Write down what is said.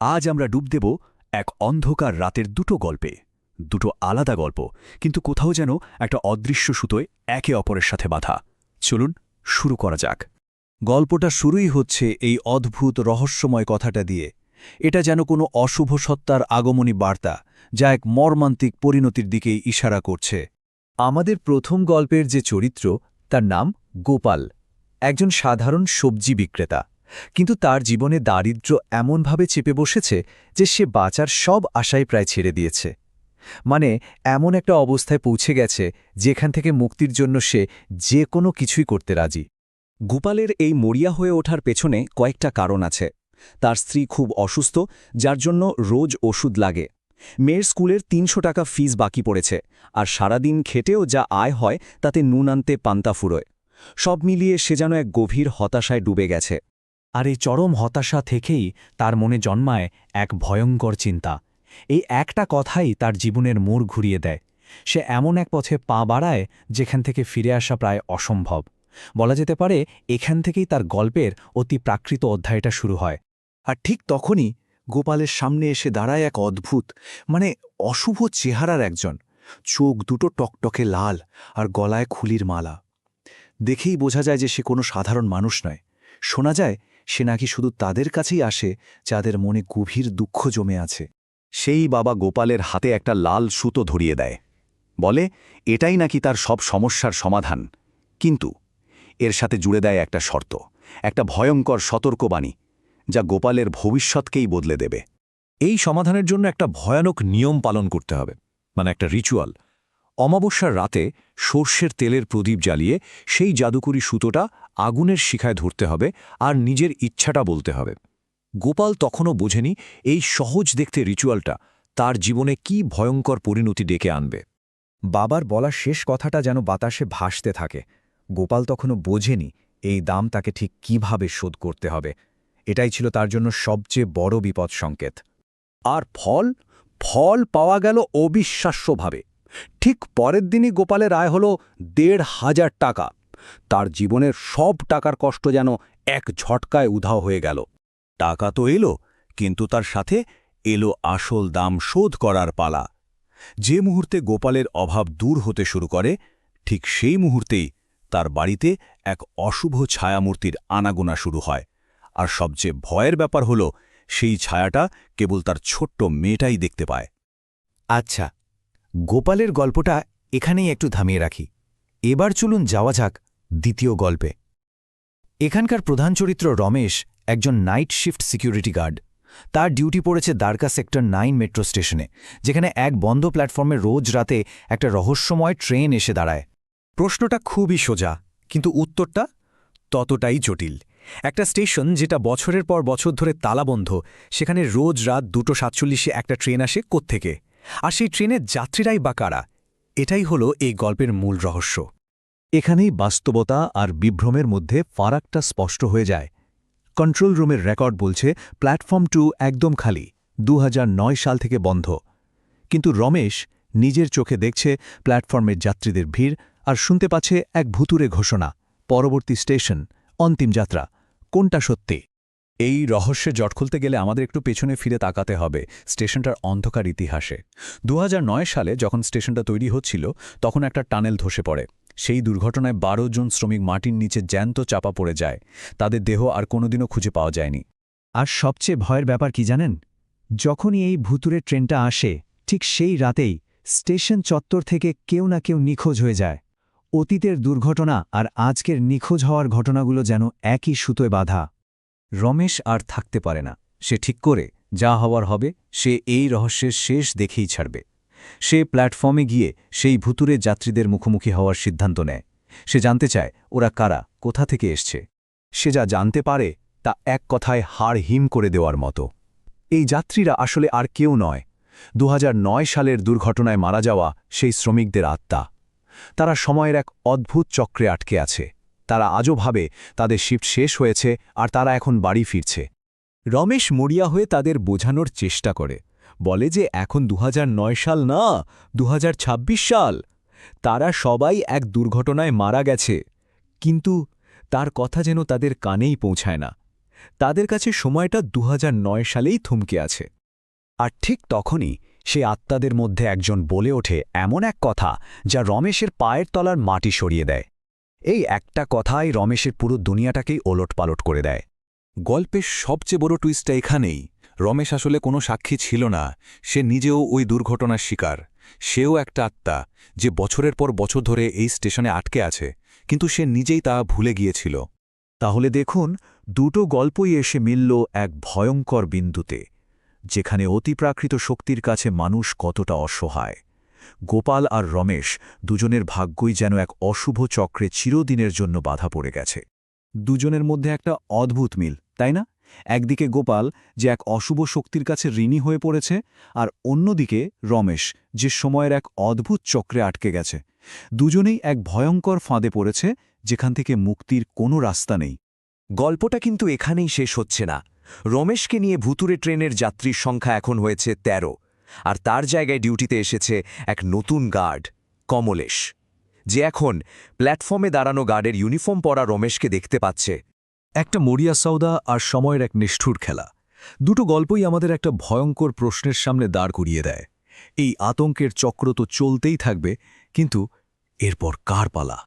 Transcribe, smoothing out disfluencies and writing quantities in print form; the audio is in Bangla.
আজ আমরা ডুব দেব এক অন্ধকার রাতের দুটো গল্পে, দুটো আলাদা গল্প, কিন্তু কোথাও যেন একটা অদৃশ্য সুতোয় একে অপরের সাথে বাঁধা। চলুন শুরু করা যাক। গল্পটা শুরুই হচ্ছে এই অদ্ভুত রহস্যময় কথাটা দিয়ে। এটা যেন কোনো অশুভ সত্তার আগমনী বার্তা, যা এক মর্মান্তিক পরিণতির দিকেই ইশারা করছে। আমাদের প্রথম গল্পের যে চরিত্র, তার নাম গোপাল, একজন সাধারণ সবজি বিক্রেতা। কিন্তু তার জীবনে দারিদ্র্য এমনভাবে চেপে বসেছে যে সে বাঁচার সব আশাই প্রায় ছেড়ে দিয়েছে। মানে এমন একটা অবস্থায় পৌঁছে গেছে যেখান থেকে মুক্তির জন্য সে যে কোনো কিছুই করতে রাজি। গোপালের এই মরিয়া হয়ে ওঠার পেছনে কয়েকটা কারণ আছে। তার স্ত্রী খুব অসুস্থ, যার জন্য রোজ ওষুধ লাগে। মেয়ের স্কুলের ৩০০ টাকা ফিস বাকি পড়েছে, আর সারাদিন খেটেও যা আয় হয় তাতে নুন আনতে পান্তা ফুরোয়। সব মিলিয়ে সে যেন এক গভীর হতাশায় ডুবে গেছে। আর এই চরম হতাশা থেকেই তার মনে জন্মায় এক ভয়ঙ্কর চিন্তা। এই একটা কথাই তার জীবনের মোড় ঘুরিয়ে দেয়। সে এমন এক পথে পা বাড়ায় যেখান থেকে ফিরে আসা প্রায় অসম্ভব। বলা যেতে পারে এখান থেকেই তার গল্পের অতি প্রাকৃত অধ্যায়টা শুরু হয়। আর ঠিক তখনই গোপালের সামনে এসে দাঁড়ায় এক অদ্ভুত, অশুভ চেহারার একজন। চোখ দুটো টকটকে লাল আর গলায় খুলির মালা। দেখেই বোঝা যায় যে সে কোনো সাধারণ মানুষ নয়। শোনা যায় সে নাকি শুধু তাদের কাছেই আসে যাদের মনে গভীর দুঃখ জমে আছে। সেই বাবা গোপালের হাতে একটা লাল সুতো ধরিয়ে দেয়, বলে এটাই নাকি তার সব সমস্যার সমাধান। কিন্তু এর সাথে জুড়ে দেয় একটা শর্ত, একটা ভয়ঙ্কর সতর্কবাণী, যা গোপালের ভবিষ্যৎকেই বদলে দেবে। এই সমাধানের জন্য একটা ভয়ানক নিয়ম পালন করতে হবে, মানে একটা রিচুয়াল। অমাবস্যার রাতে সর্ষের তেলের প্রদীপ জ্বালিয়ে সেই জাদুকরি সুতোটা আগুনের শিখায় ধরতে হবে আর নিজের ইচ্ছাটা বলতে হবে। গোপাল তখনও বোঝেনি এই সহজ দেখতে রিচুয়ালটা তার জীবনে কি ভয়ঙ্কর পরিণতি ডেকে আনবে। বাবার বলা শেষ কথাটা যেন বাতাসে ভাসতে থাকে। গোপাল তখনও বোঝেনি এই দাম তাকে ঠিক কিভাবে শোধ করতে হবে। এটাই ছিল তার জন্য সবচেয়ে বড় বিপদ সংকেত। আর ফল পাওয়া গেল অবিশ্বাস্যভাবে। ঠিক পরের দিনই গোপালের আয় হল ১৫০০ টাকা। তার জীবনের সব টাকার কষ্ট যেন এক ঝটকায় উধাও হয়ে গেল। টাকা তো এলো, কিন্তু তার সাথে এলো আসল দাম শোধ করার পালা। যে মুহূর্তে গোপালের অভাব দূর হতে শুরু করে, ঠিক সেই মুহূর্তেই তার বাড়িতে এক অশুভ ছায়ামূর্তির আনাগোনা শুরু হয়। আর সবচেয়ে ভয়ের ব্যাপার হল, সেই ছায়াটা কেবল তার ছোট্ট মেয়েটাই দেখতে পায়। আচ্ছা, গোপালের গল্পটা এখানেই একটু থামিয়ে রাখি। এবার চলুন যাওয়া যাক দ্বিতীয় গল্পে। এখানকার প্রধান চরিত্র রমেশ একজন নাইট শিফট সিকিউরিটি গার্ড। তার ডিউটি পড়েছে দ্বারকা সেক্টর ৯ মেট্রো স্টেশনে, যেখানে এক বন্ধ প্ল্যাটফর্মে রোজ রাতে একটা রহস্যময় ট্রেন এসে দাঁড়ায়। প্রশ্নটা খুবই সোজা, কিন্তু উত্তরটা ততটাই জটিল। একটা স্টেশন যেটা বছরের পর বছর ধরে তালাবন্ধ, সেখানে রোজ রাত ২:৪৭ একটা ট্রেন আসে কোত্থেকে? আর সেই ট্রেনের যাত্রীরাই বা কারা? এটাই হলো এই গল্পের মূল রহস্য। এখানেই বাস্তবতা আর বিভ্রমের মধ্যে ফারাকটা স্পষ্ট হয়ে যায়। কন্ট্রোল রুমের রেকর্ড বলছে প্ল্যাটফর্ম ২ একদম খালি, ২০০৯ সাল থেকে বন্ধ। কিন্তু রমেশ নিজের চোখে দেখছে প্ল্যাটফর্মের যাত্রীদের ভিড়, আর শুনতে পাচ্ছে এক ভুতুরে ঘোষণা, পরবর্তী স্টেশন, অন্তিম যাত্রা। কোনটা সত্যি? এই রহস্যে জট খুলতে গেলে আমাদের একটু পেছনে ফিরে তাকাতে হবে স্টেশনটার অন্ধকার ইতিহাসে। ২০০৯ সালে যখন স্টেশনটা তৈরি হচ্ছিল, তখন একটা টানেল ধসে পড়ে। সেই দুর্ঘটনায় ১২ জন শ্রমিক মাটির নিচে জ্যান্ত চাপা পড়ে যায়। তাদের দেহ আর কোনোদিনও খুঁজে পাওয়া যায়নি। আর সবচেয়ে ভয়ের ব্যাপার কি জানেন? যখনই এই ভুতুরে ট্রেনটা আসে, ঠিক সেই রাতেই স্টেশন চত্বর থেকে কেউ না কেউ নিখোঁজ হয়ে যায়। অতীতের দুর্ঘটনা আর আজকের নিখোঁজ হওয়ার ঘটনাগুলো যেন একই সুতোয় বাঁধা। রমেশ আর থাকতে পারে না। সে ঠিক করে যা হওয়ার হবে, সে এই রহস্যের শেষ দেখেই ছাড়বে। সে প্ল্যাটফর্মে গিয়ে সেই ভুতুরে যাত্রীদের মুখোমুখি হওয়ার সিদ্ধান্ত নেয়। সে জানতে চায় ওরা কারা, কোথা থেকে এসছে। সে যা জানতে পারে তা এক কথায় হাড় হিম করে দেওয়ার মতো। এই যাত্রীরা আসলে আর কেউ নয়, ২০০৯ সালের দুর্ঘটনায় মারা যাওয়া সেই শ্রমিকদের আত্মা। তারা সময়ের এক অদ্ভুত চক্রে আটকে আছে। তারা আজও ভাবে তাদের শিফট শেষ হয়েছে আর তারা এখন বাড়ি ফিরছে। রমেশ মরিয়া হয়ে তাদের বোঝানোর চেষ্টা করে, বলে যে এখন ২০০৯ সাল না, ২০২৬ সাল। তারা সবাই এক দুর্ঘটনায় মারা গেছে। কিন্তু তার কথা যেন তাদের কানেই পৌঁছায় না। তাদের কাছে সময়টা 2009 সালেই থমকে আছে। আর ঠিক তখনই সেই আত্মাদের মধ্যে একজন বলে ওঠে এমন এক কথা যা রমেশের পায়ের তলার মাটি সরিয়ে দেয়। এই একটা কথাই রমেশের পুরো দুনিয়াটাকেই ওলটপালট করে দেয়। গল্পের সবচেয়ে বড় টুইস্টটা এখানেই। রমেশ আসলে কোনো সাক্ষী ছিল না, সে নিজেও ওই দুর্ঘটনার শিকার। সেও একটা আত্মা যে বছরের পর বছর ধরে এই স্টেশনে আটকে আছে, কিন্তু সে নিজেই তা ভুলে গিয়েছিল। তাহলে দেখুন, দুটো গল্পই এসে মিলল এক ভয়ঙ্কর বিন্দুতে, যেখানে অতিপ্রাকৃত শক্তির কাছে মানুষ কতটা অসহায়। গোপাল আর রমেশ দুজনের ভাগ্যই যেন এক অশুভ চক্রে চিরদিনের জন্য বাধা পড়ে গেছে। দুজনের মধ্যে একটা অদ্ভুত মিল, তাই না? একদিকে গোপাল, যে এক অশুভ শক্তির কাছে ঋণী হয়ে পড়েছে, আর অন্যদিকে রমেশ, যে সময়ের এক অদ্ভুত চক্রে আটকে গেছে। দুজনেই এক ভয়ঙ্কর ফাঁদে পড়েছে, যেখান থেকে মুক্তির কোনো রাস্তা নেই। গল্পটা কিন্তু এখানেই শেষ হচ্ছে না। রমেশকে নিয়ে ভুতুরে ট্রেনের যাত্রীর সংখ্যা এখন হয়েছে 13, আর তার জায়গায় ডিউটিতে এসেছে এক নতুন গার্ড, কমলেশ, যে এখন প্ল্যাটফর্মে দাঁড়ানো গার্ডের ইউনিফর্ম পরা রমেশকে দেখতে পাচ্ছে। একটা মরিয়া সওদা আর সময়ের এক নিষ্ঠুর খেলা। দুটো গল্পই আমাদের একটা ভয়ঙ্কর প্রশ্নের সামনে দাঁড় করিয়ে দেয়। এই আতঙ্কের চক্র তো চলতেই থাকবে, কিন্তু এরপর কার পালা?